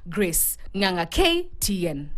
Grace Nganga, KTN.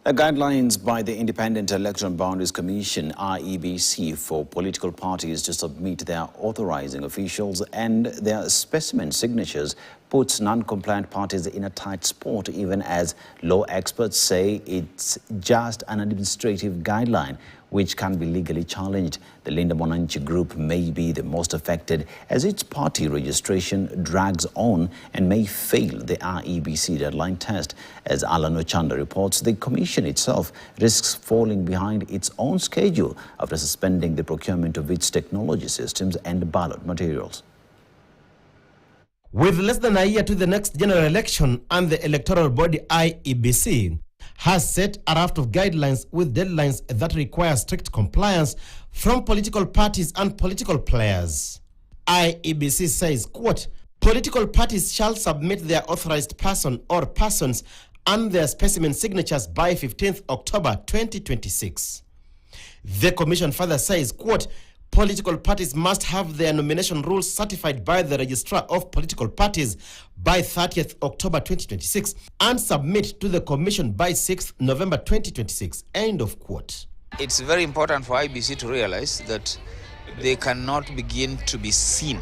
The guidelines by the Independent Electoral Boundaries Commission, IEBC, for political parties to submit their authorizing officials and their specimen signatures puts non-compliant parties in a tight spot, even as law experts say it's just an administrative guideline which can be legally challenged. The Linda Mwananchi group may be the most affected as its party registration drags on and may fail the IEBC deadline test. As Alan Ochanda reports, the commission itself risks falling behind its own schedule after suspending the procurement of its technology systems and ballot materials. With less than a year to the next general election, and the electoral body IEBC has set a raft of guidelines with deadlines that require strict compliance from political parties and political players. IEBC says, quote, political parties shall submit their authorized person or persons and their specimen signatures by 15th October 2026. The commission further says, quote, political parties must have their nomination rules certified by the Registrar of Political Parties by 30th October 2026 and submit to the Commission by 6th November 2026. End of quote. It's very important for IEBC to realize that they cannot begin to be seen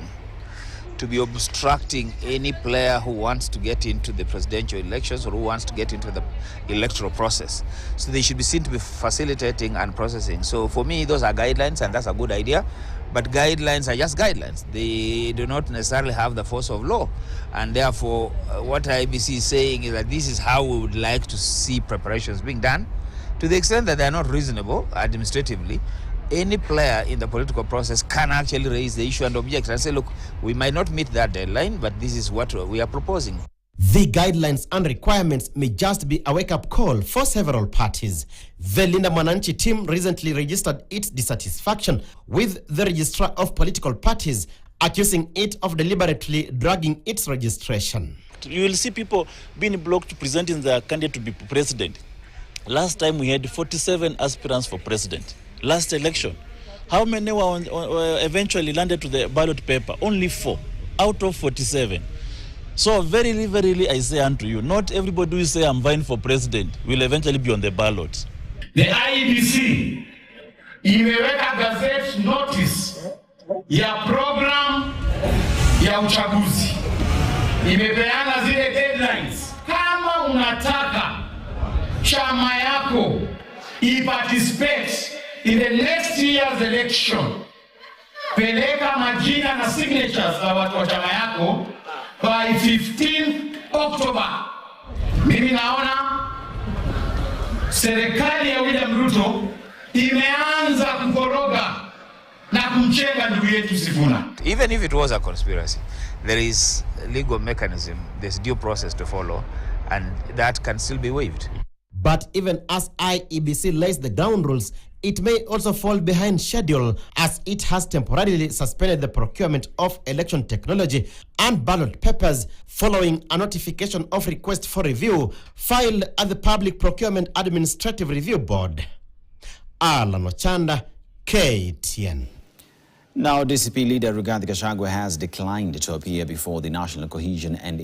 to be obstructing any player who wants to get into the presidential elections or who wants to get into the electoral process. So they should be seen to be facilitating and processing. So for me, those are guidelines, and that's a good idea. But guidelines are just guidelines. They do not necessarily have the force of law. And therefore, what IEBC is saying is that this is how we would like to see preparations being done. To the extent that they are not reasonable administratively, any player in the political process can actually raise the issue and object and say, look, we might not meet that deadline, but this is what we are proposing. The guidelines and requirements may just be a wake-up call for several parties. The Linda Mwananchi team recently registered its dissatisfaction with the Registrar of Political Parties, accusing it of deliberately dragging its registration. You will see people being blocked presenting their candidate to be president. Last time we had 47 aspirants for president. Last election, how many were eventually landed to the ballot paper? Only 4 out of 47. So verily, I say unto you, not everybody who say I'm vying for president will eventually be on the ballot. The IEBC imeweka gazette notice ya program ya uchaguzi. Imepeana zile deadlines. Kama unataka chama yako participate in the next year's election, peleka majina na signatures za watu wa chama yako by 15 October. Mimi naona serikali ya William Ruto imeanza kukoroga na kumchenga ndugu yetu Sifuna. Even if it was a conspiracy, there is a legal mechanism, there's due process to follow, and that can still be waived. But even as IEBC lays the ground rules, it may also fall behind schedule as it has temporarily suspended the procurement of election technology and ballot papers following a notification of request for review filed at the Public Procurement Administrative Review Board. Alan Ochanda, KTN. Now, DCP leader Rigathi Gachagua has declined to appear before the National Cohesion and